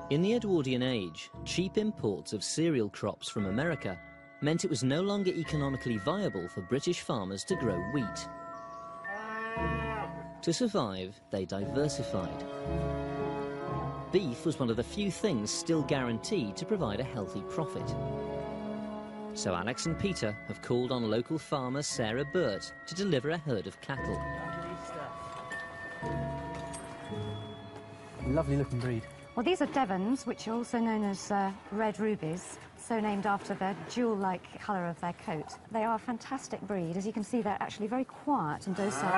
In the Edwardian age, cheap imports of cereal crops from America meant it was no longer economically viable for British farmers to grow wheat. To survive, they diversified. Beef was one of the few things still guaranteed to provide a healthy profit. So Alex and Peter have called on local farmer Sarah Burt to deliver a herd of cattle. Lovely looking breed. Well, these are Devons, which are also known as red rubies, so named after the jewel-like colour of their coat. They are a fantastic breed. As you can see, they're actually very quiet and docile.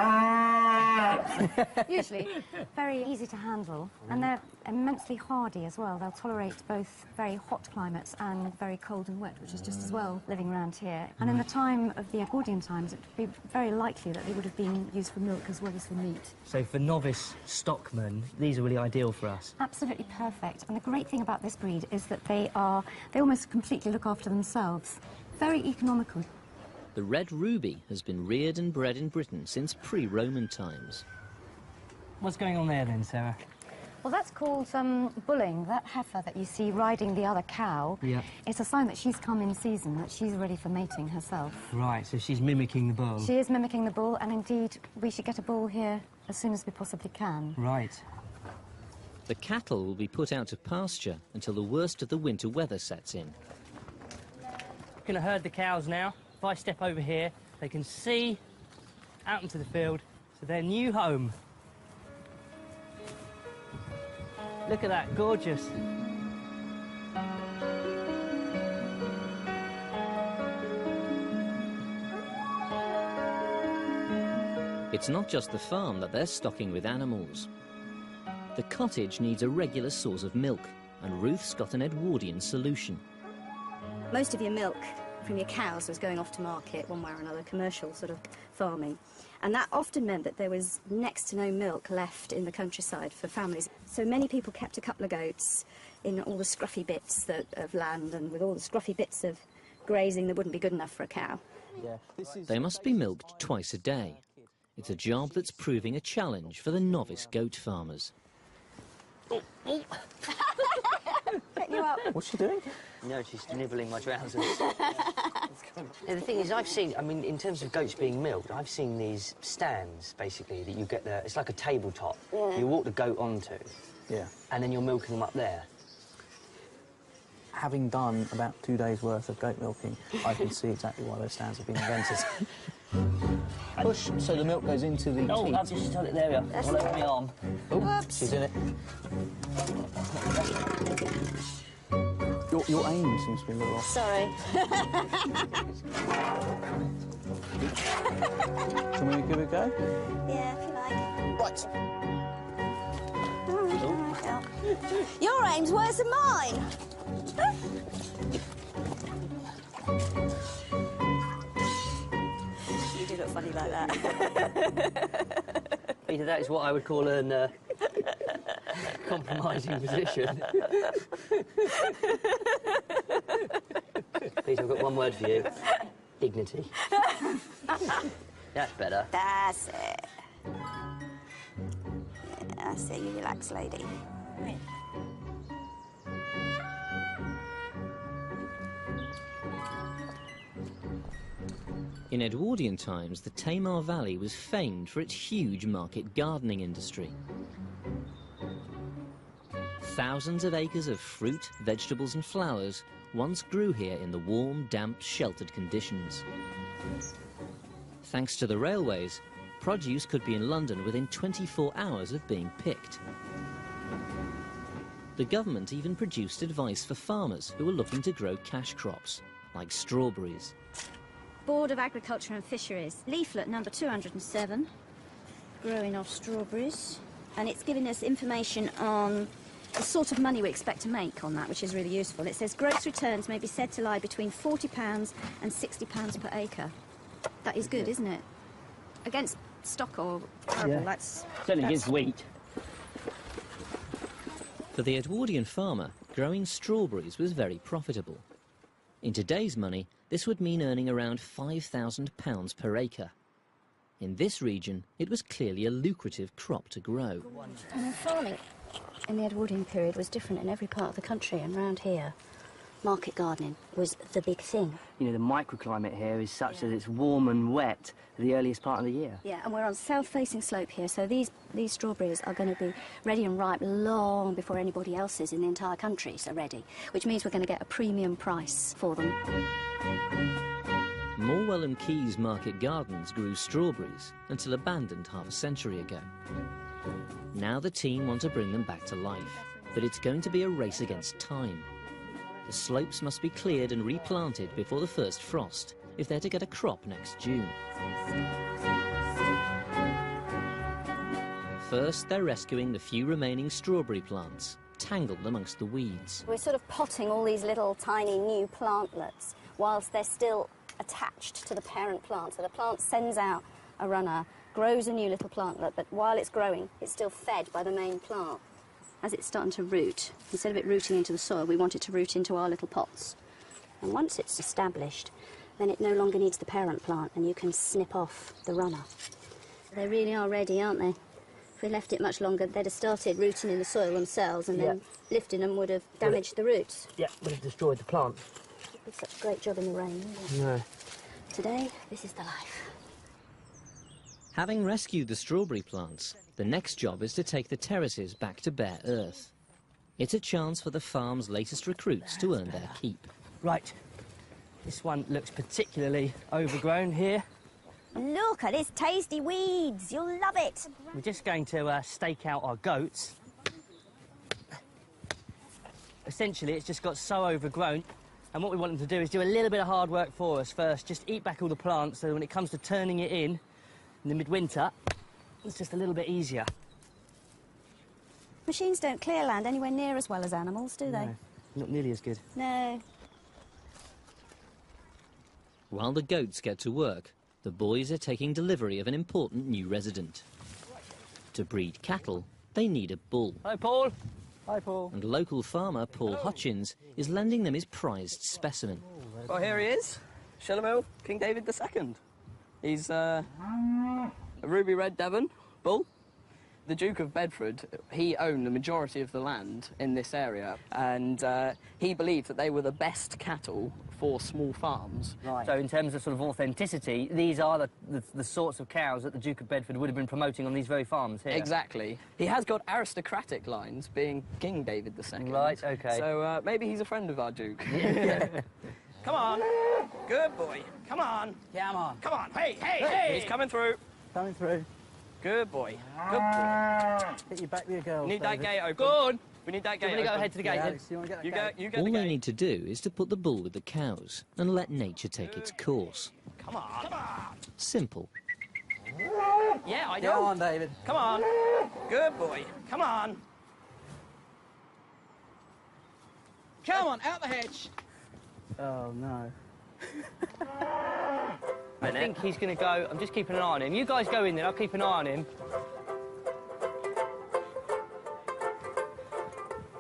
Usually very easy to handle, and they're immensely hardy as well. They'll tolerate both very hot climates and very cold and wet, which is just as well living around here. And in the time of the Edwardian times, it would be very likely that they would have been used for milk as well as for meat. So for novice stockmen, these are really ideal for us. Absolutely perfect. And the great thing about this breed is that they almost completely look after themselves. Very economical. The red ruby has been reared and bred in Britain since pre-Roman times. What's going on there then, Sarah? Well, that's called bulling. That heifer that you see riding the other cow, it's a sign that she's come in season, that she's ready for mating herself. Right, so she's mimicking the bull. She is mimicking the bull, and indeed, we should get a bull here as soon as we possibly can. Right. The cattle will be put out to pasture until the worst of the winter weather sets in. I'm going to herd the cows now. If I step over here, they can see out into the field to their new home. Look at that, gorgeous. It's not just the farm that they're stocking with animals. The cottage needs a regular source of milk, and Ruth's got an Edwardian solution. Most of your milk from your cows was going off to market one way or another, commercial sort of farming. And that often meant that there was next to no milk left in the countryside for families. So many people kept a couple of goats in all the scruffy bits of land, and with all the scruffy bits of grazing that wouldn't be good enough for a cow. They must be milked twice a day. It's a job that's proving a challenge for the novice goat farmers. Setting you up. What's she doing? No, she's nibbling my trousers. The thing is, I've seen, I mean, in terms of goats being milked, I've seen these stands, basically, that you get there. It's like a tabletop. Yeah. You walk the goat onto. Yeah. And then you're milking them up there. Having done about 2 days' worth of goat milking, I can see exactly why those stands have been invented. Push so the milk goes into the Oh, teat. I've just done it, there we are, all over my arm. Oh, Whoops. she's in it. Your aim seems to be a little off. Sorry. Can we give it a go? Yeah, if you like. Right. Your aim's worse than mine. You do look funny like that. Peter, that is what I would call a compromising position. Peter, I've got one word for you. Dignity. That's better. That's it. Yeah, that's it, you relax, lady. In Edwardian times, the Tamar Valley was famed for its huge market gardening industry. Thousands of acres of fruit, vegetables and flowers once grew here in the warm, damp, sheltered conditions. Thanks to the railways, produce could be in London within 24 hours of being picked. The government even produced advice for farmers who were looking to grow cash crops, like strawberries. Board of Agriculture and Fisheries, leaflet number 207, growing of strawberries. And it's giving us information on the sort of money we expect to make on that, which is really useful. It says gross returns may be said to lie between £40 and £60 per acre. That is good, isn't it? Against stock or arable, that's... Certainly gives wheat. For the Edwardian farmer, growing strawberries was very profitable. In today's money, this would mean earning around £5,000 per acre. In this region, it was clearly a lucrative crop to grow. And farming in the Edwardian period was different in every part of the country, and round here, market gardening was the big thing. You know, the microclimate here is such that it's warm and wet at the earliest part of the year. Yeah, and we're on south-facing slope here, so these strawberries are going to be ready and ripe long before anybody else's in the entire country are ready, which means we're going to get a premium price for them. Morwell and Keys market gardens grew strawberries until abandoned half a century ago. Now the team want to bring them back to life, but it's going to be a race against time. The slopes must be cleared and replanted before the first frost if they're to get a crop next June. First, they're rescuing the few remaining strawberry plants, tangled amongst the weeds. We're sort of potting all these little tiny new plantlets whilst they're still attached to the parent plant. So the plant sends out a runner, grows a new little plantlet, but while it's growing, it's still fed by the main plant. As it's starting to root, instead of it rooting into the soil, we want it to root into our little pots. And once it's established, then it no longer needs the parent plant, and you can snip off the runner. They really are ready, aren't they? If we left it much longer, they'd have started rooting in the soil themselves, and then lifting them would have damaged the roots. Yeah, would have destroyed the plant. It's such a great job in the rain, isn't it? No. Today, this is the life. Having rescued the strawberry plants, the next job is to take the terraces back to bare earth. It's a chance for the farm's latest recruits to earn their keep. Right, this one looks particularly overgrown here. Look at this tasty weeds. You'll love it. We're just going to stake out our goats. Essentially, it's just got so overgrown, and what we want them to do is do a little bit of hard work for us first. Just eat back all the plants, so when it comes to turning it in the midwinter, it's just a little bit easier. Machines don't clear land anywhere near as well as animals, do they? No, not nearly as good. No. While the goats get to work, the boys are taking delivery of an important new resident. To breed cattle, they need a bull. Hi, Paul. Hi, Paul. And local farmer Paul Hutchins is lending them his prized specimen. Well, here he is, Shellamil, King David II. He's a ruby red Devon bull. The Duke of Bedford, he owned the majority of the land in this area, and he believed that they were the best cattle for small farms. Right. So in terms of sort of authenticity, these are the sorts of cows that the Duke of Bedford would have been promoting on these very farms here. Exactly. He has got aristocratic lines, being King David II. Right, OK. So maybe he's a friend of our Duke. Come on. Good boy. Come on. Come on. Come on. Hey, hey, hey. He's coming through. Coming through. Good boy. Good boy. Get you back with your girls, Need that David. gate open. Good. We need that gate open. Go ahead to the gate, then. You get All the they gate. need to do is to put the bull with the cows and let nature take its course. Come on. Come on. Simple. Yeah, I know. Go on, David. Come on. Good boy. Come on. Come on, out the hedge. Oh, no. I think he's going to go. I'm just keeping an eye on him. You guys go in there, I'll keep an eye on him.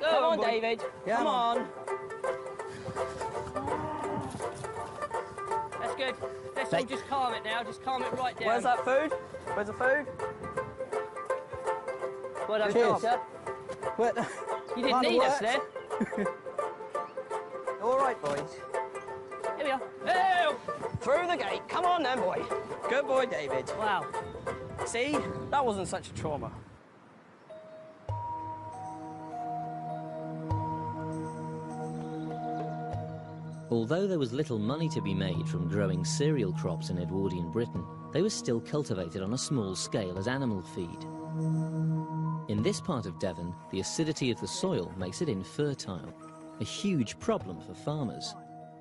Come on, David. Yeah, Come on. That's good. Let's all just calm it now. Just calm it right down. Where's that food? Where's the food? Well done, Cheers. sir. You didn't need us there. All right, boys. Here we are. Hey, through the gate. Come on then, boy. Good boy, David. Wow. See? That wasn't such a trauma. Although there was little money to be made from growing cereal crops in Edwardian Britain, they were still cultivated on a small scale as animal feed. In this part of Devon, the acidity of the soil makes it infertile, a huge problem for farmers.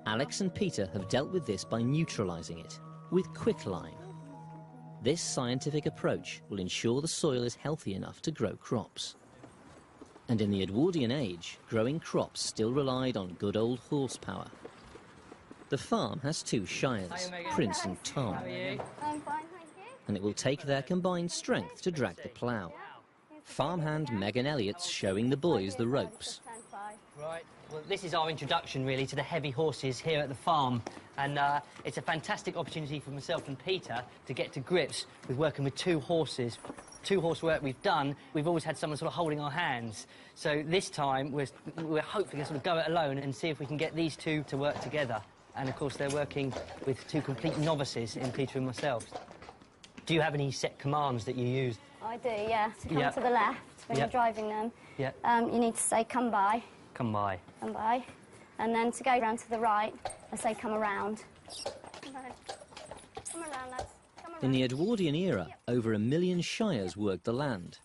Alex and Peter have dealt with this by neutralising it with quicklime. This scientific approach will ensure the soil is healthy enough to grow crops. And in the Edwardian age, growing crops still relied on good old horsepower. The farm has two shires, Prince and Tom, I'm fine, thank you. and it will take their combined strength to drag the plough. Farmhand Megan Elliott's showing the boys the ropes. Stand by. Right. Well, this is our introduction, really, to the heavy horses here at the farm. And it's a fantastic opportunity for myself and Peter to get to grips with working with two horses. Two-horse work we've done, we've always had someone sort of holding our hands. So this time, we're hopefully going to sort of go it alone and see if we can get these two to work together. And, of course, they're working with two complete novices in Peter and myself. Do you have any set commands that you use? I do, yeah. To come to the left when you're driving them, you need to say, come by. Come by. Come by. And then to go round to the right, I say, come around. Come around, lads. Come around. In the Edwardian era, over 1 million shires worked the land,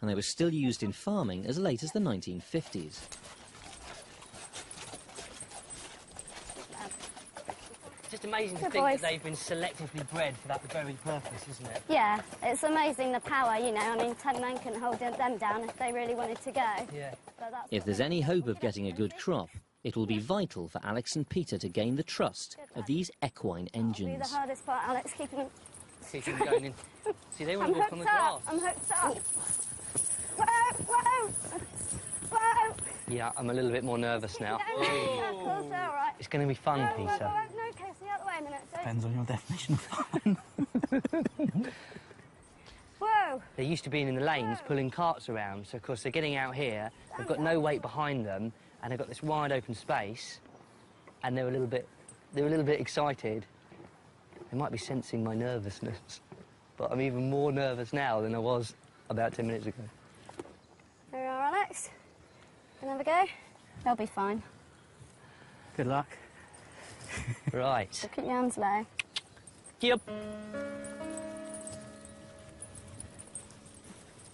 and they were still used in farming as late as the 1950s. It's just amazing to think that they've been selectively bred for that very purpose, isn't it? Yeah, it's amazing the power, you know. I mean, 10 men couldn't hold them down if they really wanted to go. Yeah. If there's any hope of getting a good crop, it will be vital for Alex and Peter to gain the trust of these equine engines. That'll be the hardest part, Alex, keeping them... Keeping them going in. See, they want to walk on the grass. I'm hooked up. Whoa, whoa, whoa. Yeah, I'm a little bit more nervous now. No, cool, so all right. It's going to be fun, Peter. No, Casey, out the way a minute. So. Depends on your definition of fun. Whoa. They're used to being in the lanes, pulling carts around, so of course they're getting out here, they've got no weight behind them, and they've got this wide open space, and they're a little bit excited. They might be sensing my nervousness, but I'm even more nervous now than I was about 10 minutes ago. There you are, Alex. Another go. They'll be fine. Good luck. Right. So keep your hands low. Yep.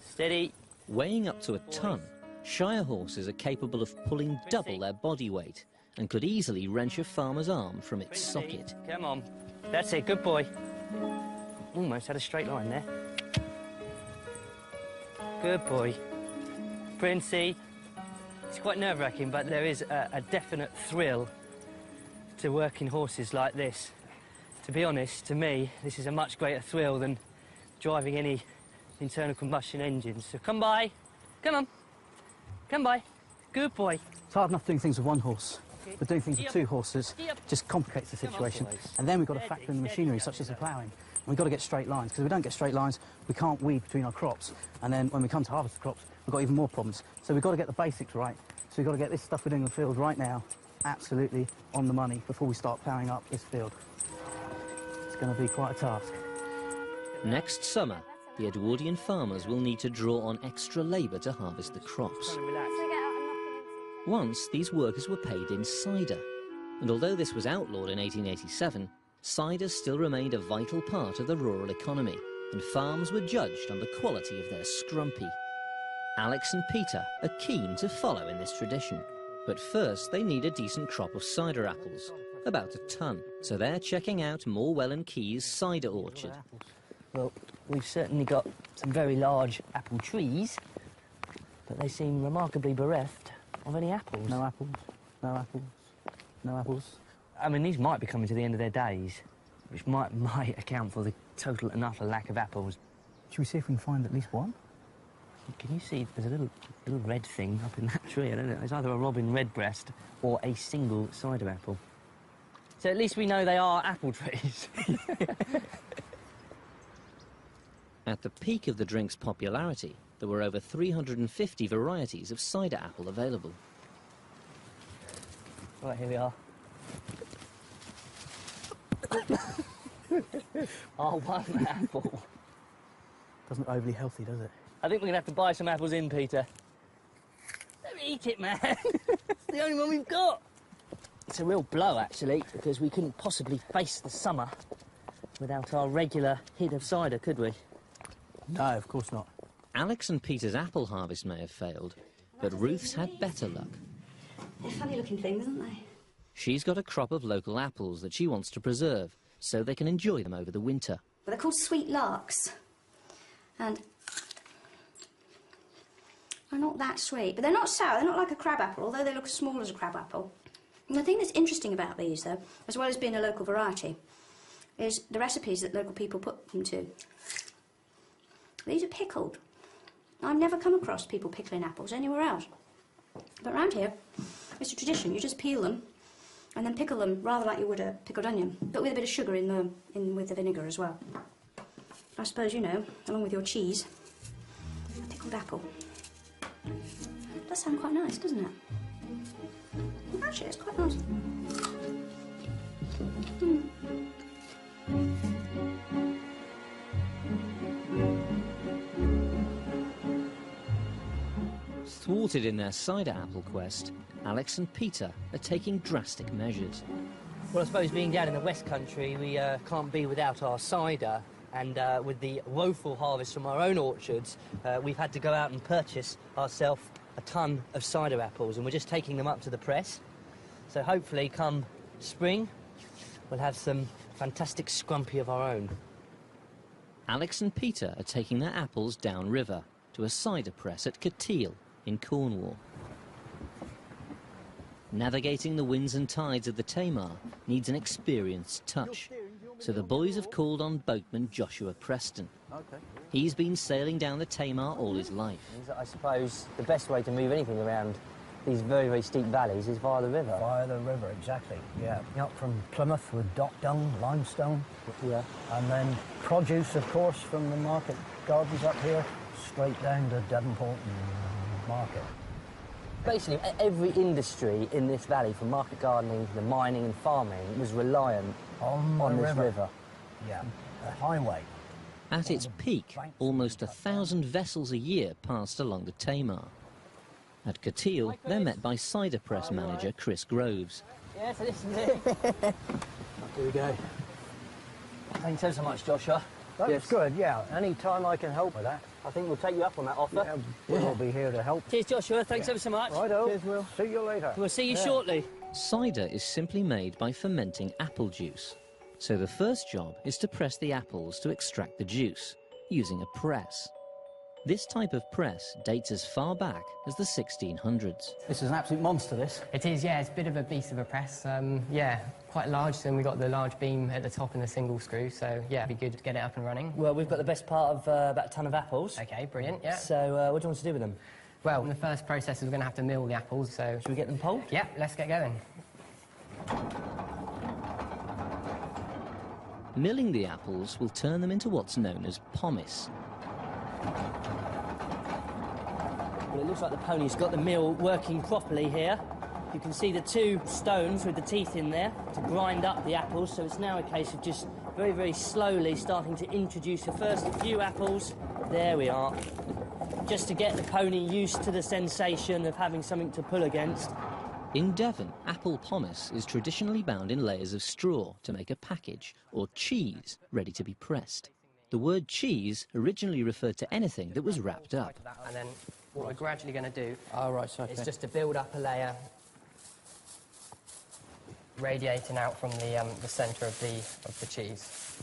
Steady. Weighing up to a ton, shire horses are capable of pulling double their body weight and could easily wrench a farmer's arm from its socket. Come on. That's it, good boy. Almost had a straight line there. Good boy. Princey. It's quite nerve-wracking, but there is a definite thrill to working horses like this. To be honest, to me, this is a much greater thrill than driving any internal combustion engines. So come by. Come on. Come by. Good boy. It's hard enough doing things with one horse, but doing things with two horses just complicates the situation. And then we've got to factor in the machinery, such as the ploughing. And we've got to get straight lines, because if we don't get straight lines, we can't weed between our crops. And then when we come to harvest the crops, we've got even more problems. So we've got to get the basics right. So we've got to get this stuff we're doing in the field right now absolutely on the money before we start ploughing up this field. It's going to be quite a task. Next summer, the Edwardian farmers will need to draw on extra labour to harvest the crops. Once, these workers were paid in cider, and although this was outlawed in 1887, cider still remained a vital part of the rural economy, and farms were judged on the quality of their scrumpy. Alex and Peter are keen to follow in this tradition, but first they need a decent crop of cider apples, about a ton, so they're checking out Morwell and Key's cider orchard. Well, we've certainly got some very large apple trees, but they seem remarkably bereft of any apples. No apples, no apples, no apples. I mean, these might be coming to the end of their days, which might account for the total and utter lack of apples. Should we see if we can find at least one? Can you see there's a little red thing up in that tree? I don't know. It's either a robin redbreast or a single cider apple. So at least we know they are apple trees. At the peak of the drink's popularity, there were over 350 varieties of cider apple available. Right, here we are. Our one apple. Doesn't look overly healthy, does it? I think we're going to have to buy some apples in, Peter. Don't eat it, man. It's the only one we've got. It's a real blow, actually, because we couldn't possibly face the summer without our regular hit of cider, could we? No, of course not. Alex and Peter's apple harvest may have failed, but Ruth's had better luck. They're funny-looking things, aren't they? She's got a crop of local apples that she wants to preserve, so they can enjoy them over the winter. Well, they're called sweet larks. And they're not that sweet, but they're not sour. They're not like a crab apple, although they look as small as a crab apple. And the thing that's interesting about these, though, as well as being a local variety, is the recipes that local people put them to. These are pickled. I've never come across people pickling apples anywhere else. But around here, It's a tradition. You just peel them and then pickle them rather like you would a pickled onion, but with a bit of sugar in with the vinegar as well. I suppose, you know, along with your cheese, a pickled apple. Does sound quite nice, doesn't it? Actually, it's quite nice. Thwarted in their cider apple quest, Alex and Peter are taking drastic measures. Well, I suppose being down in the West Country, we can't be without our cider. And with the woeful harvest from our own orchards, we've had to go out and purchase ourselves a ton of cider apples, and we're just taking them up to the press. So hopefully, come spring, we'll have some fantastic scrumpy of our own. Alex and Peter are taking their apples downriver to a cider press at Cateel in Cornwall. Navigating the winds and tides of the Tamar needs an experienced touch, so the boys have called on boatman Joshua Preston. He's been sailing down the Tamar all his life. I suppose the best way to move anything around these very, very steep valleys is via the river. Via the river, exactly, yeah. Up from Plymouth with dock dung, limestone. Yeah. And then produce, of course, from the market gardens up here, straight down to Devonport and market. Basically, every industry in this valley, from market gardening to the mining and farming, was reliant on this river. Yeah, a highway. At its peak, almost 1,000 vessels a year passed along the Tamar. At Cateel, they're met by cider press manager Chris Groves. Yeah, so this is it. Here we go. Thanks ever so much, Joshua. That's good, yeah. Any time I can help with that. I think we'll take you up on that offer. Yeah, we'll be here to help. Cheers, Joshua. Thanks ever so much. Righto. Cheers, Will. See you later. We'll see you shortly. Cider is simply made by fermenting apple juice. So the first job is to press the apples to extract the juice, using a press. This type of press dates as far back as the 1600s. This is an absolute monster, this. It is, yeah. It's a bit of a beast of a press. Yeah, quite large. So we've got the large beam at the top and the single screw. So, yeah, it'd be good to get it up and running. Well, we've got the best part of about a ton of apples. OK, brilliant, yeah. So what do you want to do with them? Well, the first process is we're going to have to mill the apples, so... Should we get them pulled? Yeah, let's get going. Milling the apples will turn them into what's known as pomace. Well, it looks like the pony's got the mill working properly here. You can see the two stones with the teeth in there to grind up the apples, so it's now a case of just very, very slowly starting to introduce the first few apples. There we are. Just to get the pony used to the sensation of having something to pull against. In Devon, apple pomace is traditionally bound in layers of straw to make a package, or cheese, ready to be pressed. The word cheese originally referred to anything that was wrapped up. And then what we're gradually going to do Okay. is just to build up a layer radiating out from the centre of the cheese.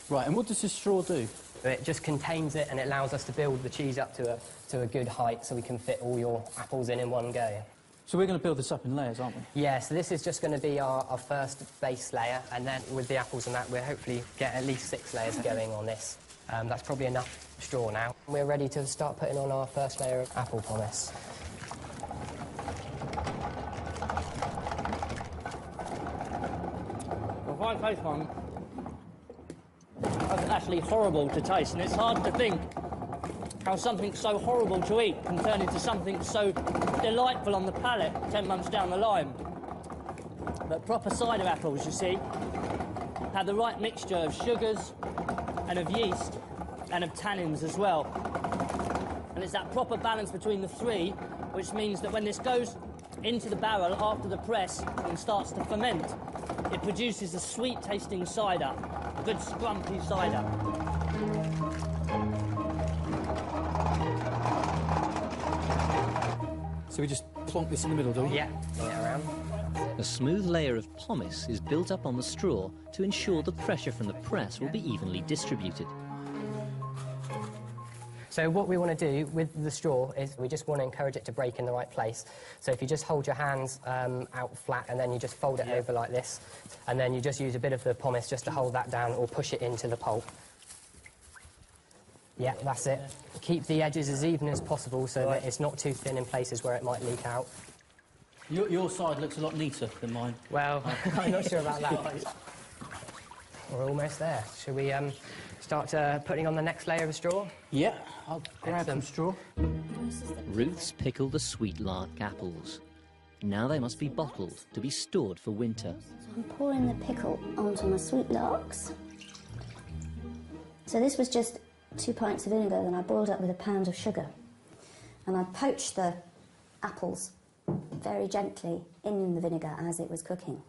Right, and what does this straw do? It just contains it and it allows us to build the cheese up to a good height so we can fit all your apples in one go. So we're going to build this up in layers, aren't we? Yeah, so this is just going to be our first base layer, and then with the apples and that, we'll hopefully get at least 6 layers going on this. That's probably enough straw now. We're ready to start putting on our first layer of apple pomace. Well, if I taste one, that's actually horrible to taste, and it's hard to think how something so horrible to eat can turn into something so delightful on the palate 10 months down the line. But proper cider apples, you see, have the right mixture of sugars and of yeast and of tannins as well. And it's that proper balance between the three, which means that when this goes into the barrel after the press and starts to ferment, it produces a sweet-tasting cider, good scrumpy cider. So we just plonk this in the middle, don't we? Yeah, bring it around. A smooth layer of pomace is built up on the straw to ensure the pressure from the press will be evenly distributed. So what we want to do with the straw is we just want to encourage it to break in the right place. So if you just hold your hands out flat and then you just fold it over like this, and then you just use a bit of the pomace just to hold that down or push it into the pulp. Yeah, that's it. Keep the edges as even as possible so that it's not too thin in places where it might leak out. Your side looks a lot neater than mine. Well, I'm not sure about that. We're almost there. Shall we start putting on the next layer of straw? Yeah, I'll grab some straw. Ruth's pickled the sweet lark apples. Now they must be bottled to be stored for winter. I'm pouring the pickle onto my sweet larks. So this was just 2 pints of vinegar that I boiled up with a pound of sugar. And I poached the apples very gently in the vinegar as it was cooking.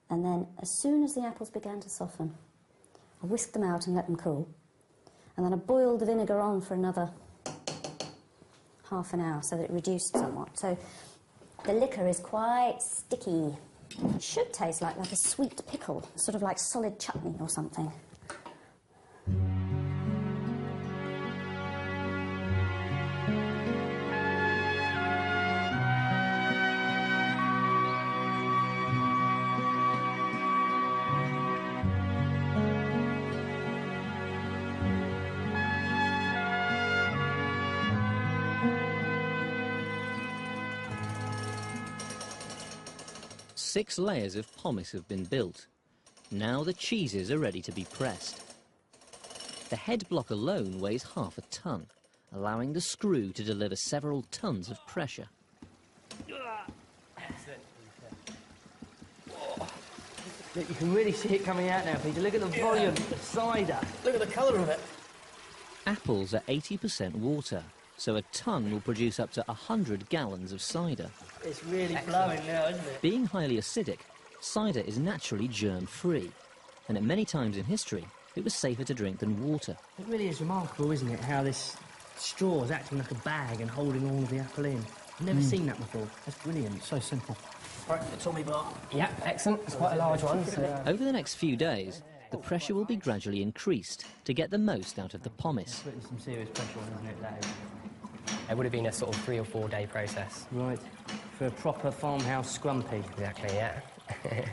And then as soon as the apples began to soften, I whisked them out and let them cool. And then I boiled the vinegar on for another half an hour so that it reduced somewhat. So the liquor is quite sticky. It should taste like a sweet pickle, sort of like solid chutney or something. 6 layers of pomace have been built. Now the cheeses are ready to be pressed. The head block alone weighs half a ton, allowing the screw to deliver several tons of pressure. Look, you can really see it coming out now, Peter. Look at the volume of cider. Look at the colour of it. Apples are 80% water, so a ton will produce up to 100 gallons of cider. It's really flowing now, isn't it? Being highly acidic, cider is naturally germ-free, and at many times in history, it was safer to drink than water. It really is remarkable, isn't it, how this straw is acting like a bag and holding all of the apple in. I've never seen that before. That's brilliant. So simple. Right, the Tommy bar. Yeah, excellent. It's quite a large one. So, Over the next few days, the pressure will be gradually increased to get the most out of the pomace. Putting some serious pressure on, isn't it, that is? it would have been a sort of 3 or 4 day process. Right. For a proper farmhouse scrumpy. Exactly, yeah. You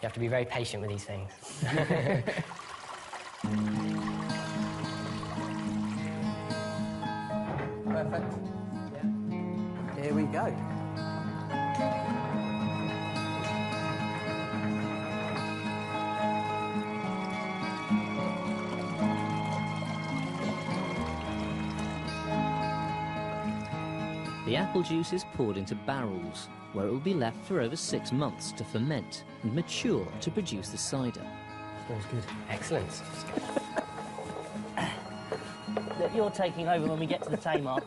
have to be very patient with these things. Perfect. Yeah. Here we go. The apple juice is poured into barrels, where it will be left for over 6 months to ferment and mature to produce the cider. Smells good. Excellent. Look, you're taking over when we get to the Tamar.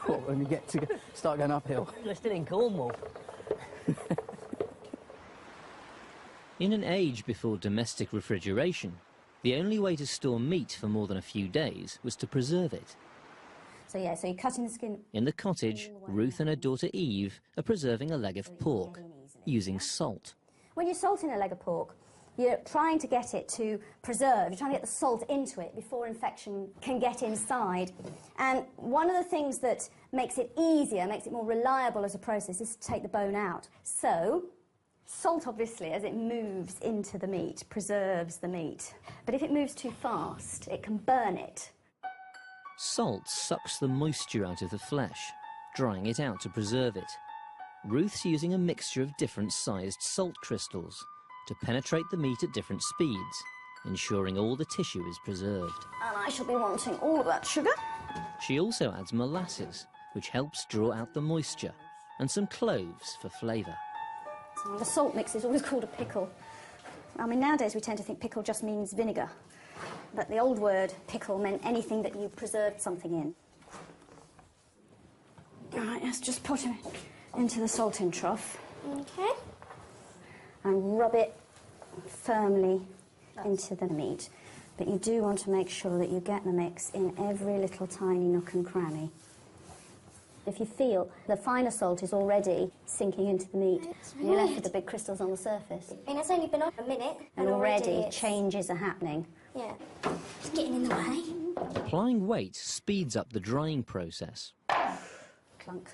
What, when we get to start going uphill? We're still in Cornwall. In an age before domestic refrigeration, the only way to store meat for more than a few days was to preserve it. So yeah, so you're cutting the skin. In the cottage, Ruth and her daughter Eve are preserving a leg of pork, using salt. When you're salting a leg of pork, you're trying to get it to preserve. You're trying to get the salt into it before infection can get inside. And one of the things that makes it easier, makes it more reliable as a process, is to take the bone out. So, salt, obviously, as it moves into the meat, preserves the meat. But if it moves too fast, it can burn it. Salt sucks the moisture out of the flesh, drying it out to preserve it. Ruth's using a mixture of different sized salt crystals to penetrate the meat at different speeds, ensuring all the tissue is preserved. And I shall be wanting all of that sugar. She also adds molasses, which helps draw out the moisture, and some cloves for flavour. So the salt mix is always called a pickle. I mean, nowadays we tend to think pickle just means vinegar. But the old word pickle meant anything that you preserved something in. All right, let's just put it into the salting trough. Okay. And rub it firmly into the meat. But you do want to make sure that you get the mix in every little tiny nook and cranny. If you feel the finer salt is already sinking into the meat, and you're left with the big crystals on the surface. And it's only been on a minute. And already changes are happening. Yeah. It's getting in the way. Applying weight speeds up the drying process. Clunk.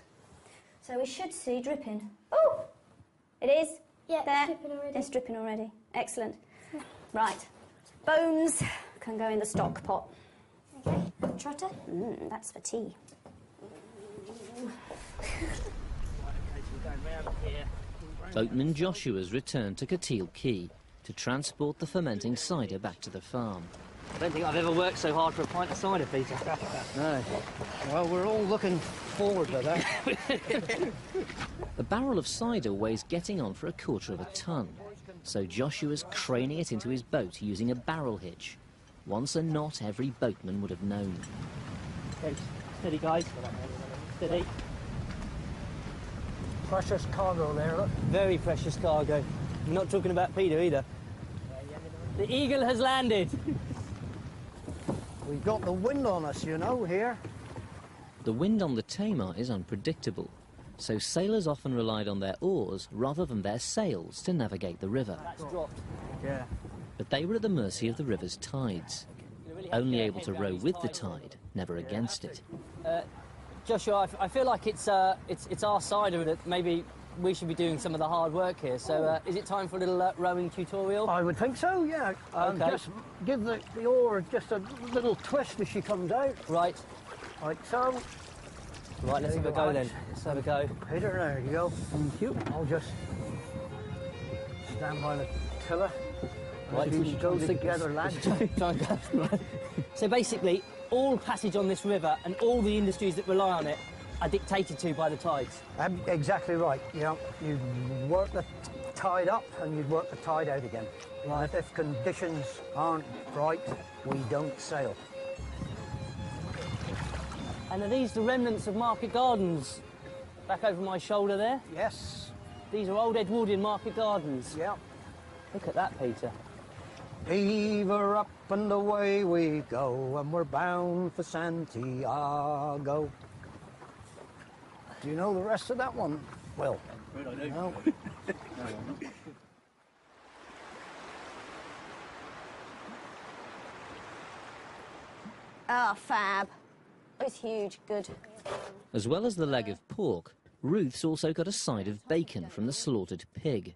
So we should see dripping. Oh! It is. Yeah, there. it's dripping already. It's dripping already. Excellent. Right. Bones can go in the stock pot. Okay. Trotter. That's for tea. round here. Boatman Joshua's returned to Cateel Quay to transport the fermenting cider back to the farm. I don't think I've ever worked so hard for a pint of cider, Peter. No. Well, we're all looking forward to that. A barrel of cider weighs getting on for a quarter of a tonne, so Joshua's craning it into his boat using a barrel hitch, once a knot every boatman would have known. Okay, steady, guys. Steady. Precious cargo there, look. Very precious cargo. We're not talking about Peter either. The Eagle has landed. We've got the wind on us, you know, here. The wind on the Tamar is unpredictable, so sailors often relied on their oars rather than their sails to navigate the river. That's dropped. Yeah. But they were at the mercy of the river's tides, only able to row with the tide, never against it. Joshua, I feel like it's our cider that maybe we should be doing some of the hard work here. So is it time for a little rowing tutorial? I would think so, yeah. Okay. Just give the oar just a little twist as she comes out. Right. Like so. Right, let's have a go then. Let's have a go. Peter, there you go. Thank you. I'll just stand by the tiller. Right, we go together, lads. So basically, all passage on this river and all the industries that rely on it are dictated to by the tides. Exactly right. You know, you work the tide up and you'd work the tide out again. Right. If conditions aren't right, we don't sail. And are these the remnants of market gardens back over my shoulder there? Yes. These are old Edwardian market gardens. Yeah. Look at that, Peter. Heave her up and away we go, and we're bound for Santiago. Do you know the rest of that one? Well, no. Ah, fab. It's huge, good. As well as the leg of pork, Ruth's also got a side of bacon from the slaughtered pig.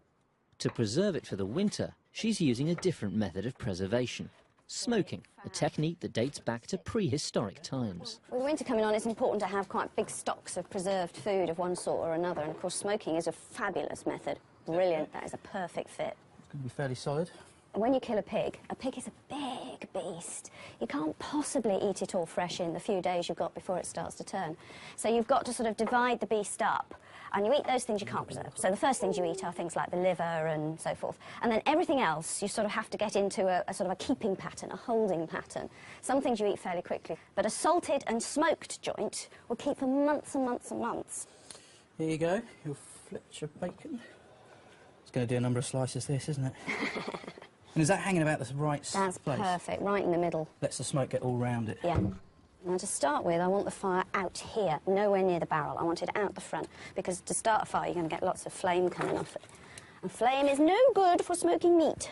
To preserve it for the winter, she's using a different method of preservation. Smoking, a technique that dates back to prehistoric times. With winter coming on, it's important to have quite big stocks of preserved food of one sort or another, and of course smoking is a fabulous method. Brilliant, that is a perfect fit. It's going to be fairly solid. And when you kill a pig is a big beast. You can't possibly eat it all fresh in the few days you've got before it starts to turn. So you've got to sort of divide the beast up, and you eat those things you can't preserve. So the first things you eat are things like the liver and so forth. And then everything else, you sort of have to get into a sort of a keeping pattern, a holding pattern. Some things you eat fairly quickly, but a salted and smoked joint will keep for months and months and months. Here you go, your Fletcher bacon. It's going to do a number of slices, this, isn't it? And is that hanging about the right place? That's perfect, right in the middle. Lets the smoke get all round it. Yeah. Now, to start with, I want the fire out here, nowhere near the barrel. I want it out the front, because to start a fire, you're going to get lots of flame coming off it. And flame is no good for smoking meat,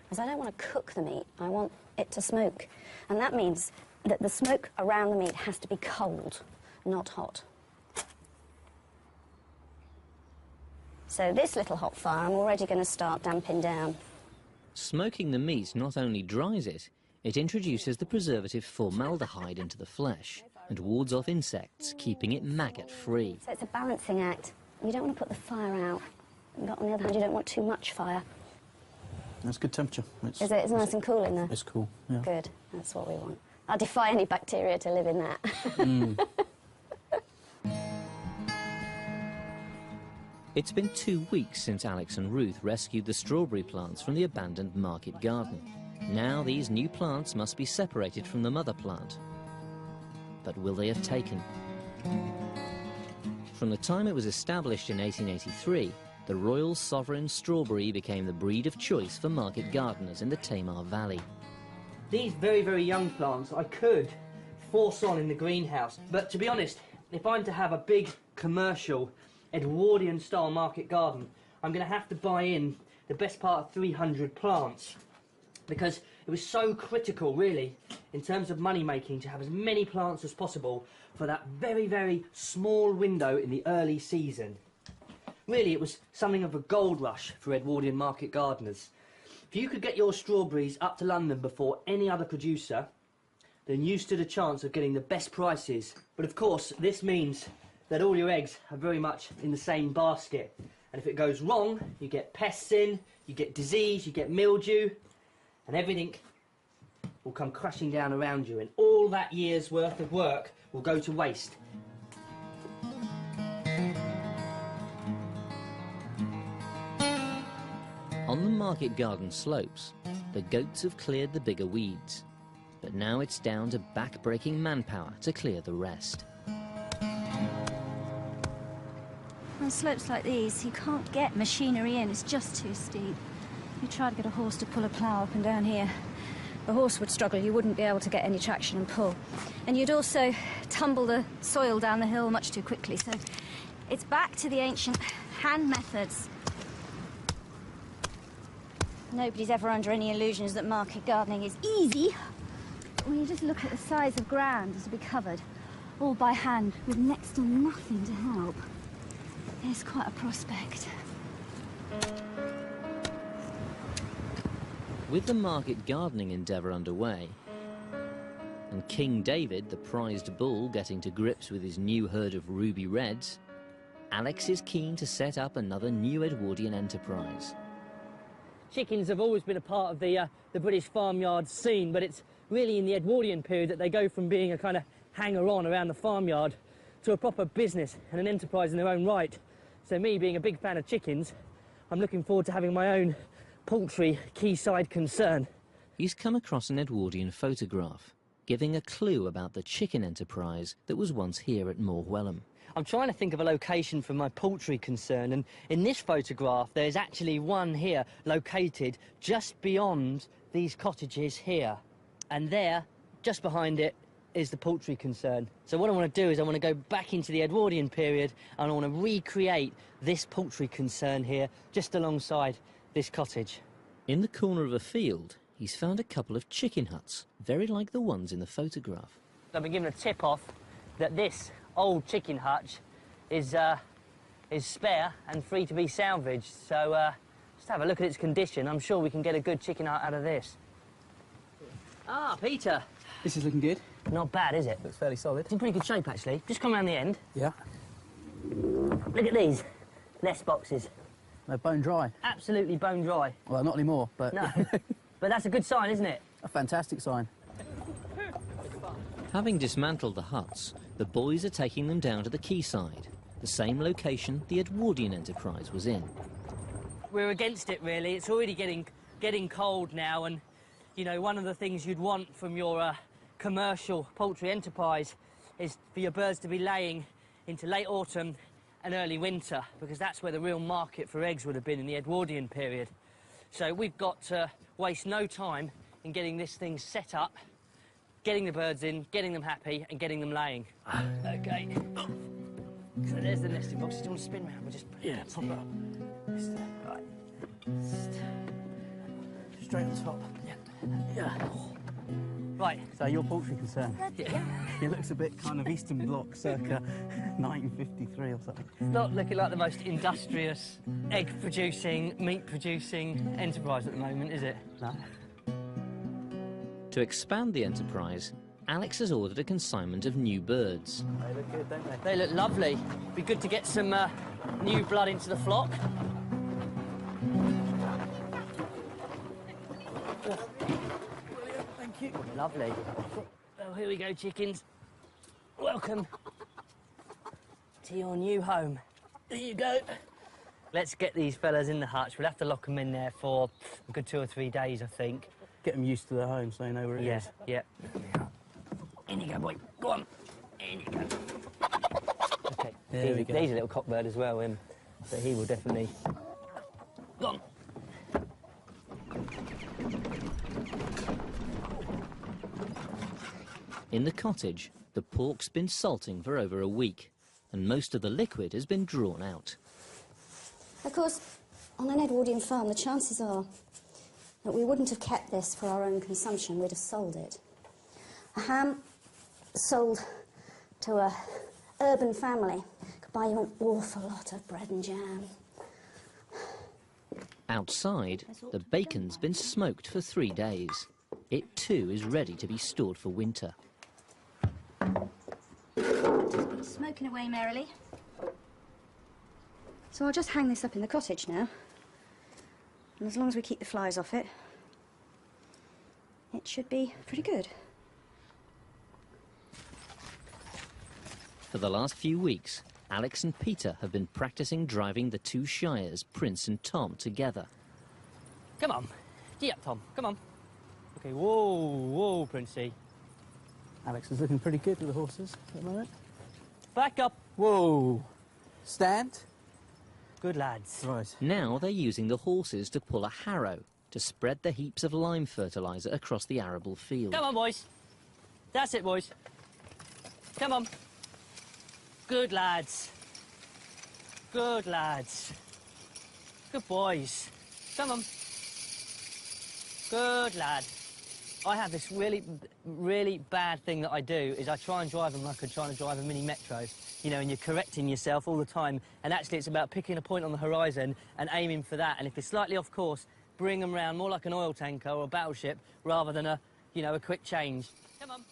because I don't want to cook the meat. I want it to smoke. And that means that the smoke around the meat has to be cold, not hot. So this little hot fire, I'm already going to start damping down. Smoking the meat not only dries it, it introduces the preservative formaldehyde into the flesh and wards off insects, keeping it maggot-free. So it's a balancing act. You don't want to put the fire out, but on the other hand, you don't want too much fire. That's good temperature. Is it? It's nice and cool in there? It's cool, yeah. Good. That's what we want. I defy any bacteria to live in that. It's been 2 weeks since Alex and Ruth rescued the strawberry plants from the abandoned market garden. Now these new plants must be separated from the mother plant. But will they have taken? From the time it was established in 1883, the Royal Sovereign Strawberry became the breed of choice for market gardeners in the Tamar Valley. These very, very young plants I could force on in the greenhouse, but to be honest, if I'm to have a big commercial Edwardian style market garden, I'm going to have to buy in the best part of 300 plants, because it was so critical really in terms of money making to have as many plants as possible for that very, very small window in the early season. Really, it was something of a gold rush for Edwardian market gardeners. If you could get your strawberries up to London before any other producer, then you stood a chance of getting the best prices. But of course, this means that all your eggs are very much in the same basket. And if it goes wrong, you get pests in, you get disease, you get mildew, and everything will come crashing down around you, and all that year's worth of work will go to waste. On the market garden slopes, the goats have cleared the bigger weeds, but now it's down to back-breaking manpower to clear the rest. On slopes like these, you can't get machinery in, it's just too steep. You try to get a horse to pull a plough up and down here, the horse would struggle, you wouldn't be able to get any traction and pull. And you'd also tumble the soil down the hill much too quickly, so it's back to the ancient hand methods. Nobody's ever under any illusions that market gardening is easy. But when you just look at the size of ground as to be covered, all by hand, with next to nothing to help, it's quite a prospect. With the market gardening endeavour underway, and King David, the prized bull, getting to grips with his new herd of ruby reds, Alex is keen to set up another new Edwardian enterprise. Chickens have always been a part of the British farmyard scene, but it's really in the Edwardian period that they go from being a kind of hanger-on around the farmyard to a proper business and an enterprise in their own right. So me, being a big fan of chickens, I'm looking forward to having my own poultry quayside concern. He's come across an Edwardian photograph, giving a clue about the chicken enterprise that was once here at Morwellum. I'm trying to think of a location for my poultry concern, and in this photograph there's actually one here located just beyond these cottages here, and there, just behind it, is the poultry concern. So what I want to do is I want to go back into the Edwardian period and I want to recreate this poultry concern here just alongside this cottage. In the corner of a field, he's found a couple of chicken huts, very like the ones in the photograph. I've been given a tip off that this old chicken hutch is spare and free to be salvaged, so just have a look at its condition. I'm sure we can get a good chicken hut out of this. Ah, Peter. This is looking good. Not bad, is it? Looks fairly solid. It's in pretty good shape, actually. Just come around the end. Yeah. Look at these nest boxes. They're bone dry. Absolutely bone dry. Well, not anymore, but... No. But that's a good sign, isn't it? A fantastic sign. Having dismantled the huts, the boys are taking them down to the quayside, the same location the Edwardian enterprise was in. We're against it, really. It's already getting cold now, and, you know, one of the things you'd want from your commercial poultry enterprise is for your birds to be laying into late autumn and early winter, because that's where the real market for eggs would have been in the Edwardian period. So we've got to waste no time in getting this thing set up, getting the birds in, getting them happy, and getting them laying. OK. So there's the nesting box. Do you want to spin round? We'll just pop it up. Right. Straight on top. Yeah. Right. So your poultry concern? Yeah. It looks a bit kind of Eastern Bloc, circa 1953 or something. Not looking like the most industrious, egg-producing, meat-producing enterprise at the moment, is it? No. To expand the enterprise, Alex has ordered a consignment of new birds. They look good, don't they? They look lovely. Be good to get some new blood into the flock. Thank you. Lovely. Well, here we go, chickens. Welcome to your new home. There you go. Let's get these fellas in the hutch. We'll have to lock them in there for a good 2 or 3 days, I think. Get them used to their home so they know where it is. Yeah. In you go, boy. Go on. In you go. OK. There we go. He's a little cockbird as well, him. So he will definitely... Go on. In the cottage, the pork's been salting for over a week, and most of the liquid has been drawn out. Of course, on an Edwardian farm, the chances are that we wouldn't have kept this for our own consumption, we'd have sold it. A ham sold to a urban family could buy you an awful lot of bread and jam. Outside, the bacon's been smoked for 3 days. It too is ready to be stored for winter. It's been smoking away merrily. So I'll just hang this up in the cottage now. And as long as we keep the flies off it, it should be pretty good. For the last few weeks, Alex and Peter have been practicing driving the two Shires, Prince and Tom, together. Come on. Gee up, Tom. Come on. OK, whoa, whoa, Princey. Alex is looking pretty good with the horses at the moment. Back up. Whoa. Stand. Good lads. Right. Now they're using the horses to pull a harrow to spread the heaps of lime fertiliser across the arable field. Come on, boys. That's it, boys. Come on. Good lads. Good lads. Good boys. Come on. Good lad. I have this really bad thing that I do, is I try and drive them like I'm trying to drive a mini metro. You know, and you're correcting yourself all the time, and actually it's about picking a point on the horizon and aiming for that, and if you're slightly off course, bring them round more like an oil tanker or a battleship rather than a, you know, a quick change. Come on.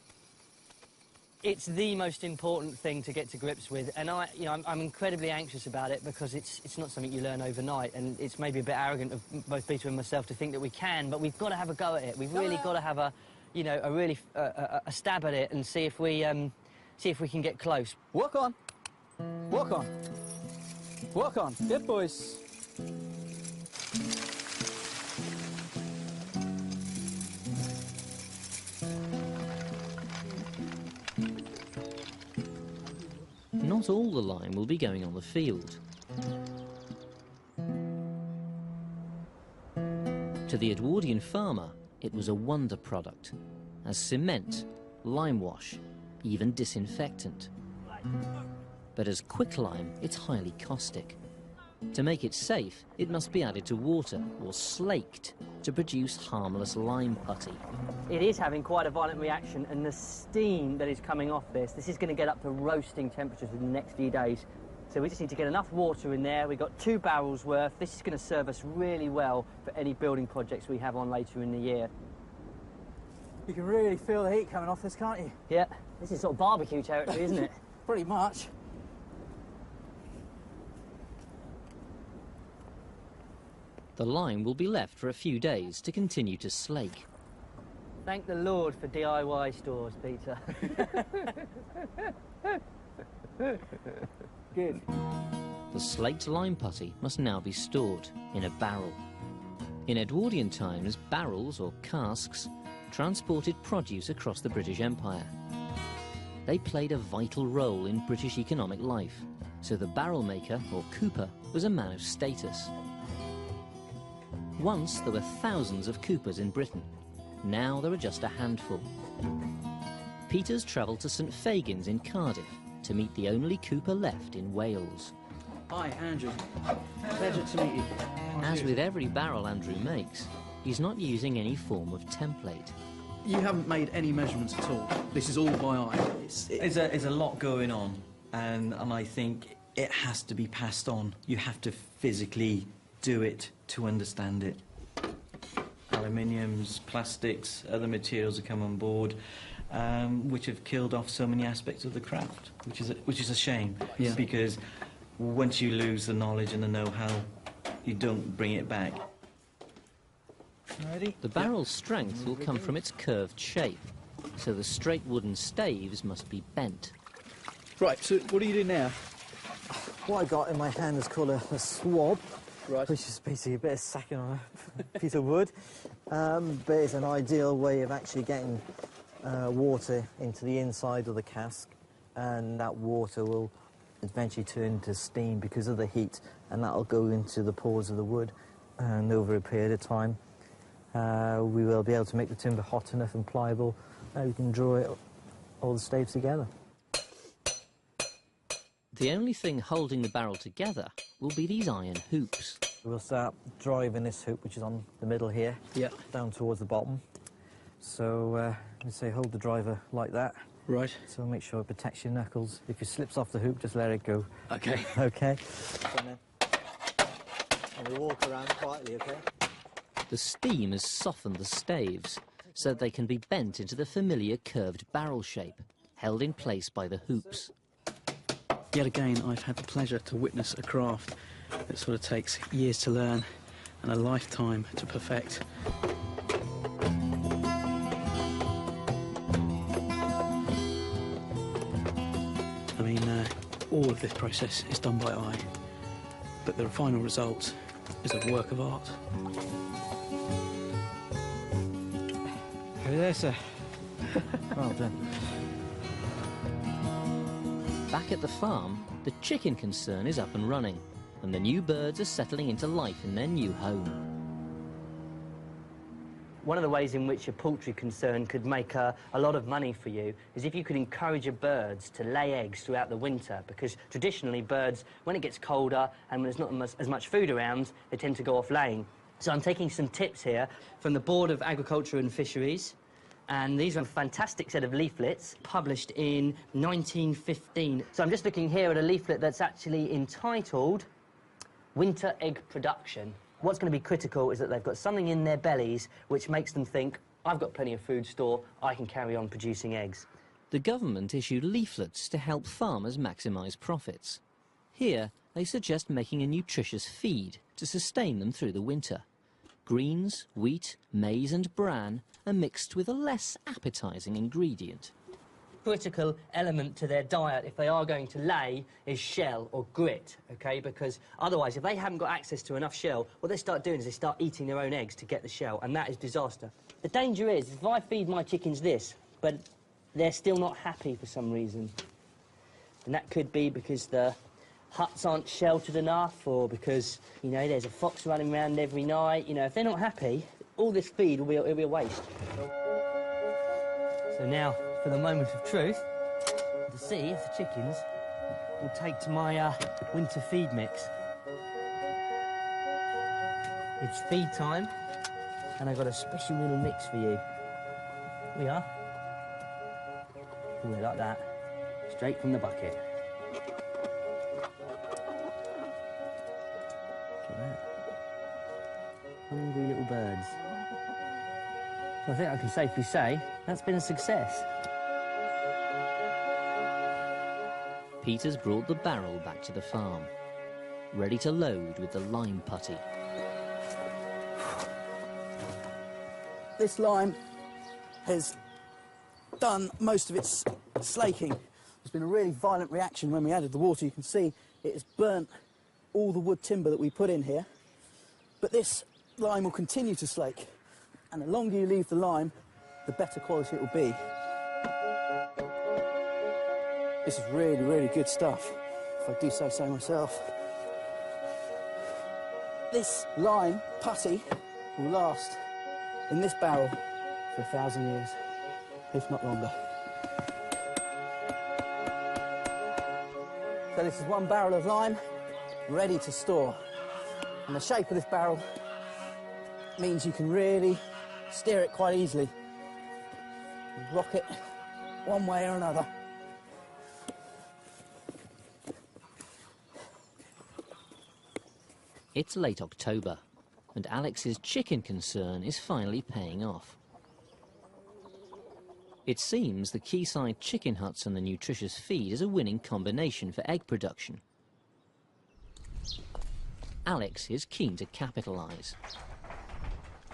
It's the most important thing to get to grips with, and I'm incredibly anxious about it because it's not something you learn overnight, and it's maybe a bit arrogant of both Peter and myself to think that we can, but we've got to have a go at it. We've really got to have a, you know, a stab at it and see if we can get close. Walk on. Walk on. Walk on. Good boys. Not all the lime will be going on the field. To the Edwardian farmer, it was a wonder product, as cement, lime wash, even disinfectant. But as quicklime, it's highly caustic. To make it safe, it must be added to water or slaked to produce harmless lime putty. It is having quite a violent reaction, and the steam that is coming off this is going to get up to roasting temperatures in the next few days. So we just need to get enough water in there. We've got 2 barrels worth. This is going to serve us really well for any building projects we have on later in the year. You can really feel the heat coming off this, can't you? Yeah, this is sort of barbecue territory, isn't it? Pretty much. The lime will be left for a few days to continue to slake. Thank the Lord for DIY stores, Peter. Good. The slaked lime putty must now be stored in a barrel. In Edwardian times, barrels or casks transported produce across the British Empire. They played a vital role in British economic life, so the barrel maker, or cooper, was a man of status. Once there were thousands of coopers in Britain. Now there are just a handful. Peter's travelled to St Fagin's in Cardiff to meet the only cooper left in Wales. Hi, Andrew. Pleasure to meet you. As with every barrel Andrew makes, he's not using any form of template. You haven't made any measurements at all. This is all by eye. There's a lot going on, and I think it has to be passed on. You have to physically do it to understand it. Aluminiums, plastics, other materials have come on board, which have killed off so many aspects of the craft, which is a shame. Yeah. Because once you lose the knowledge and the know-how, you don't bring it back. Ready? The barrel's strength will come from its curved shape, so the straight wooden staves must be bent. Right, so what do you do now? What I got in my hand is called a swab, Right. which is basically a bit of sacking on a piece of wood, but it's an ideal way of actually getting water into the inside of the cask, and that water will eventually turn into steam because of the heat, and that'll go into the pores of the wood, and over a period of time we will be able to make the timber hot enough and pliable that we can draw all the staves together. The only thing holding the barrel together will be these iron hoops. We'll start driving this hoop, which is on the middle here, down towards the bottom. So let's say hold the driver like that. Right. So make sure it protects your knuckles. If it slips off the hoop, just let it go. Okay. Okay. And we walk around quietly, okay? The steam has softened the staves so they can be bent into the familiar curved barrel shape, held in place by the hoops. Yet again, I've had the pleasure to witness a craft that sort of takes years to learn and a lifetime to perfect. I mean, all of this process is done by eye, but the final result is a work of art. Over there, sir. Well done. Back at the farm, the chicken concern is up and running, and the new birds are settling into life in their new home. One of the ways in which a poultry concern could make a lot of money for you is if you could encourage your birds to lay eggs throughout the winter, because traditionally birds, when it gets colder and when there's not as much food around, they tend to go off laying. So I'm taking some tips here from the Board of Agriculture and Fisheries, and these are a fantastic set of leaflets published in 1915. So I'm just looking here at a leaflet that's actually entitled Winter Egg Production. What's going to be critical is that they've got something in their bellies which makes them think, I've got plenty of food store, I can carry on producing eggs. The government issued leaflets to help farmers maximise profits. Here, they suggest making a nutritious feed to sustain them through the winter. Greens, wheat, maize and bran are mixed with a less appetising ingredient. Critical element to their diet, if they are going to lay, is shell or grit, OK? Because otherwise, if they haven't got access to enough shell, what they start doing is they start eating their own eggs to get the shell, and that is disaster. The danger is, if I feed my chickens this, but they're still not happy for some reason, and that could be because the huts aren't sheltered enough, or because, you know, there's a fox running around every night. You know, if they're not happy, all this feed will be a waste. So now, for the moment of truth, to see if the chickens will take to my winter feed mix. It's feed time, and I've got a special little mix for you. Here we are. Ooh, like that. Straight from the bucket. Look at that. Hungry little birds. So I think I can safely say that's been a success. Peter's brought the barrel back to the farm, ready to load with the lime putty. This lime has done most of its slaking. There's been a really violent reaction when we added the water. You can see it has burnt all the wood timber that we put in here. But this lime will continue to slake, and the longer you leave the lime, the better quality it will be. This is really, really good stuff, if I do say myself. This lime putty will last in this barrel for 1,000 years, if not longer. So this is one barrel of lime ready to store. And the shape of this barrel means you can really steer it quite easily. Rock it one way or another. It's late October, and Alex's chicken concern is finally paying off. It seems the quayside chicken huts and the nutritious feed is a winning combination for egg production. Alex is keen to capitalise.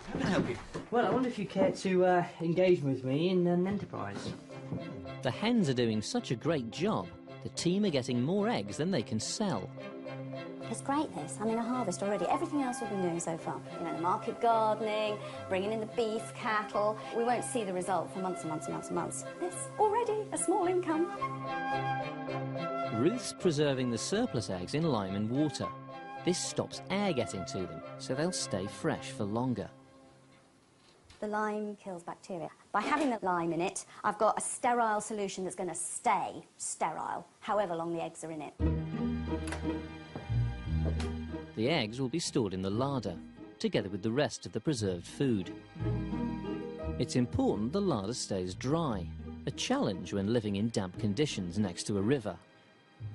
How can I help you? Well, I wonder if you care to engage with me in an enterprise. The hens are doing such a great job, the team are getting more eggs than they can sell. It's great, this. I'm in a harvest already. Everything else we've been doing so far. You know, the market gardening, bringing in the beef, cattle. We won't see the result for months and months and months and months. This, already, a small income. Ruth's preserving the surplus eggs in lime and water. This stops air getting to them, so they'll stay fresh for longer. The lime kills bacteria. By having the lime in it, I've got a sterile solution that's going to stay sterile, however long the eggs are in it. The eggs will be stored in the larder, together with the rest of the preserved food. It's important the larder stays dry, a challenge when living in damp conditions next to a river.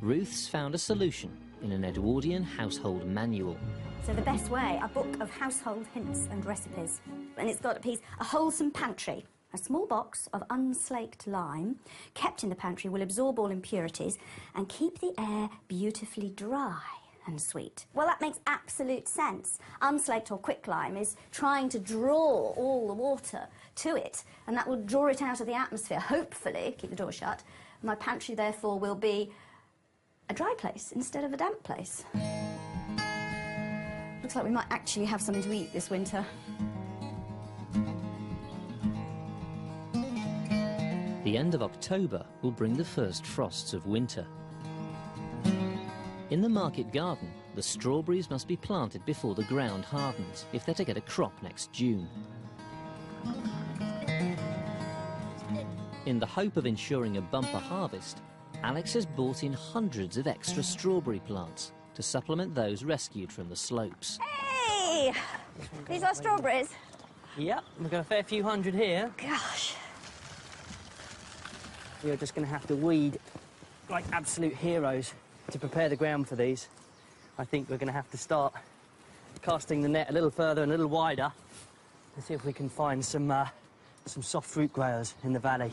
Ruth's found a solution in an Edwardian household manual. So the best way, a book of household hints and recipes. And it's got a wholesome pantry, A small box of unslaked lime kept in the pantry will absorb all impurities and keep the air beautifully dry and sweet. Well, that makes absolute sense. Unslaked or quicklime is trying to draw all the water to it, and that will draw it out of the atmosphere, hopefully, keep the door shut. My pantry, therefore, will be a dry place instead of a damp place. Looks like we might actually have something to eat this winter. The end of October will bring the first frosts of winter. In the market garden, the strawberries must be planted before the ground hardens if they're to get a crop next June. In the hope of ensuring a bumper harvest, Alex has bought in hundreds of extra strawberry plants to supplement those rescued from the slopes. Hey! These are strawberries. Yep, we've got a fair few hundred here. Gosh. We are just going to have to weed like absolute heroes to prepare the ground for these. I think we're going to have to start casting the net a little further and a little wider and see if we can find some soft fruit growers in the valley.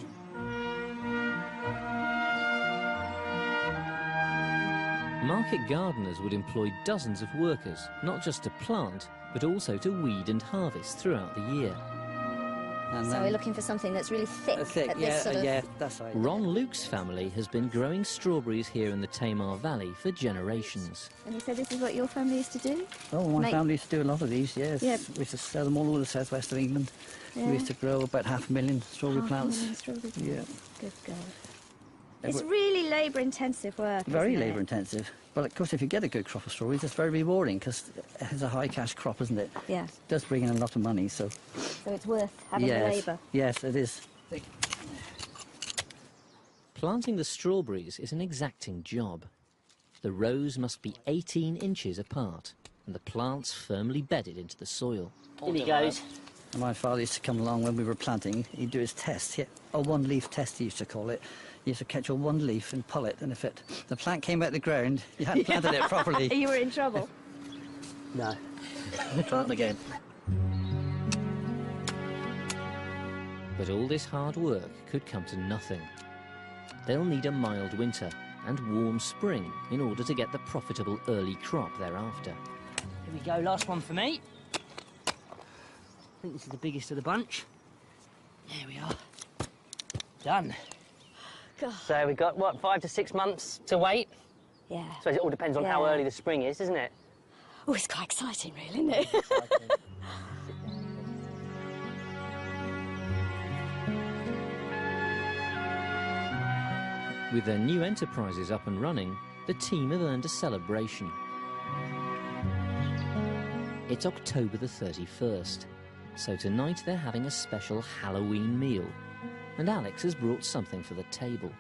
Market gardeners would employ dozens of workers, not just to plant, but also to weed and harvest throughout the year. And so we're looking for something that's really thick at this sort of... Yeah, that's right. Ron Luke's family has been growing strawberries here in the Tamar Valley for generations. And you said this is what your family used to do? Oh, my family used to do a lot of these, yes. Yeah. We used to sell them all over the southwest of England. Yeah. We used to grow about 500,000 strawberry plants. 500,000 strawberries. Yeah. Good God. It's really labour-intensive work, Very isn't it? labour-intensive. But, of course, if you get a good crop of strawberries, it's very rewarding because it's a high-cash crop, isn't it? Yeah. It does bring in a lot of money, so... So it's worth having the labour. Yes, it is. Planting the strawberries is an exacting job. The rows must be 18 inches apart and the plants firmly bedded into the soil. In he goes. My father used to come along when we were planting. He'd do his test, a one-leaf test, he used to call it. You used to catch a one leaf and pull it, and if the plant came out the ground, you hadn't planted it properly. You were in trouble. No. Plant again. But all this hard work could come to nothing. They'll need a mild winter and warm spring in order to get the profitable early crop thereafter. Here we go, last one for me. I think this is the biggest of the bunch. There we are. Done. God. So we've got, what, 5 to 6 months to wait? Yeah. So it all depends on how early the spring is, isn't it? Oh, it's quite exciting, really, isn't it? With their new enterprises up and running, the team have earned a celebration. It's October the 31st, so tonight they're having a special Halloween meal. And Alex has brought something for the table.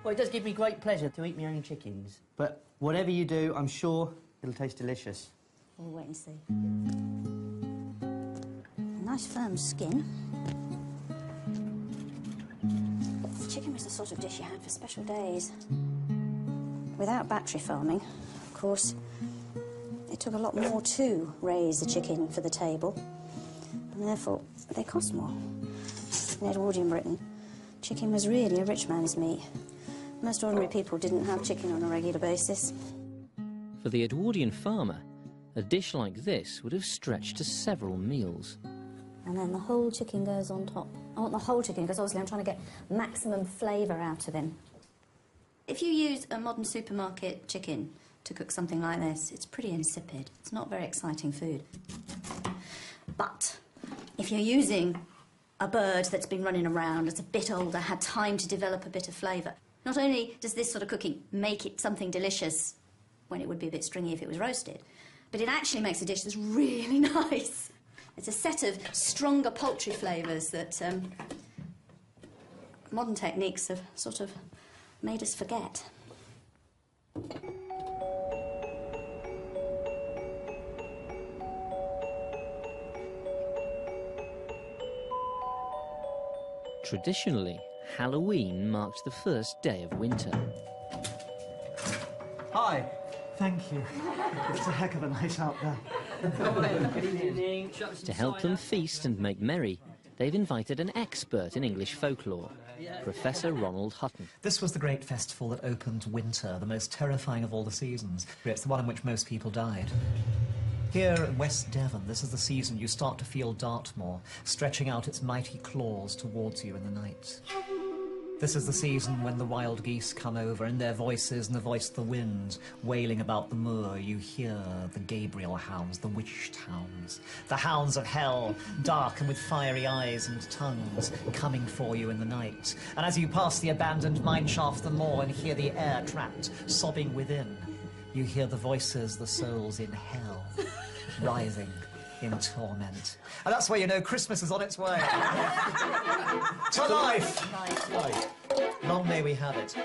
Well, it does give me great pleasure to eat my own chickens. But whatever you do, I'm sure it'll taste delicious. We'll wait and see. Nice firm skin. Chicken was the sort of dish you had for special days. Without battery farming, of course, it took a lot more to raise a chicken for the table. And therefore, they cost more. In Edwardian Britain, chicken was really a rich man's meat. Most ordinary people didn't have chicken on a regular basis. For the Edwardian farmer, a dish like this would have stretched to several meals. And then the whole chicken goes on top. I want the whole chicken because obviously I'm trying to get maximum flavour out of him. If you use a modern supermarket chicken to cook something like this, it's pretty insipid. It's not very exciting food. But if you're using a bird that's been running around, that's a bit older, had time to develop a bit of flavour, not only does this sort of cooking make it something delicious when it would be a bit stringy if it was roasted, but it actually makes a dish that's really nice. It's a set of stronger poultry flavours that modern techniques have sort of made us forget. Traditionally, Halloween marked the first day of winter. Hi. Thank you. It's a heck of a night out there. To help them feast and make merry, they've invited an expert in English folklore, Professor Ronald Hutton. This was the great festival that opened winter, the most terrifying of all the seasons. It's the one in which most people died. Here in West Devon, this is the season you start to feel Dartmoor stretching out its mighty claws towards you in the night. This is the season when the wild geese come over, and their voices and the voice of the wind wailing about the moor. You hear the Gabriel hounds, the witched hounds, the hounds of hell, dark and with fiery eyes and tongues, coming for you in the night. And as you pass the abandoned mine shaft the moor and hear the air trapped, sobbing within, you hear the voices, the souls in hell, writhing in torment. And that's where you know Christmas is on its way. To life! Life. Long may we have it.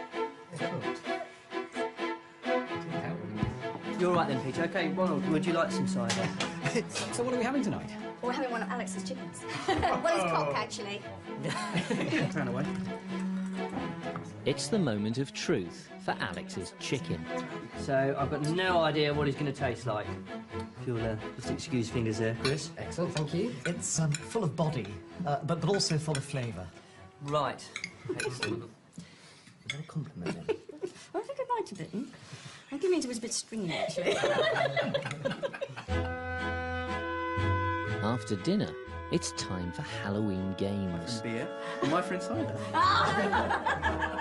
You're all right then, Peter. OK, Ronald, would you like some cider? So what are we having tonight? We're having one of Alex's chickens. Well, it's cock, actually. Turn away. It's the moment of truth for Alex's chicken. So I've got no idea what he's going to taste like. If you'll just excuse fingers there, Chris. Excellent, thank you. It's full of body, but also full of flavour. Right. Excellent. Is that a compliment then? I think I might have been. I think it means it was a bit stringy, actually. After dinner, it's time for Halloween games. And beer. And my friend cider.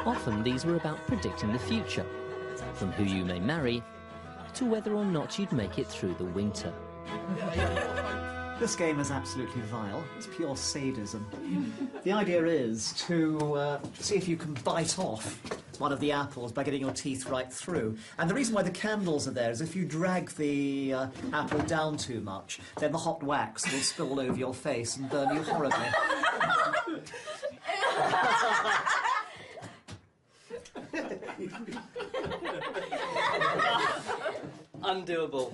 Often these were about predicting the future, from who you may marry to whether or not you'd make it through the winter. This game is absolutely vile. It's pure sadism. The idea is to see if you can bite off one of the apples by getting your teeth right through. And the reason why the candles are there is if you drag the apple down too much, then the hot wax will spill all over your face and burn you horribly. Undoable.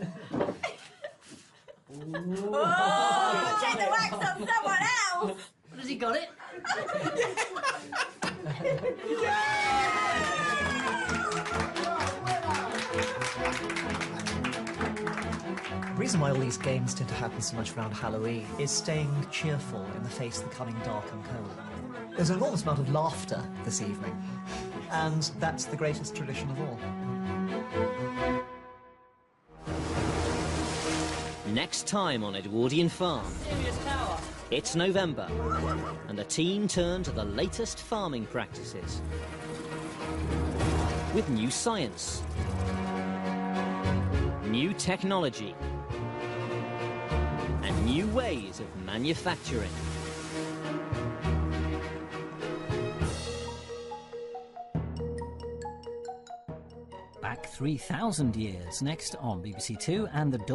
Oh, take the wax off someone else! What, has he got it? The reason why all these games tend to happen so much around Halloween is staying cheerful in the face of the coming dark and cold. There's an enormous amount of laughter this evening, and that's the greatest tradition of all. Next time on Edwardian Farm, it's November, and the team turn to the latest farming practices. With new science, new technology, and new ways of manufacturing. Back 3,000 years, next on BBC Two and the Dawn.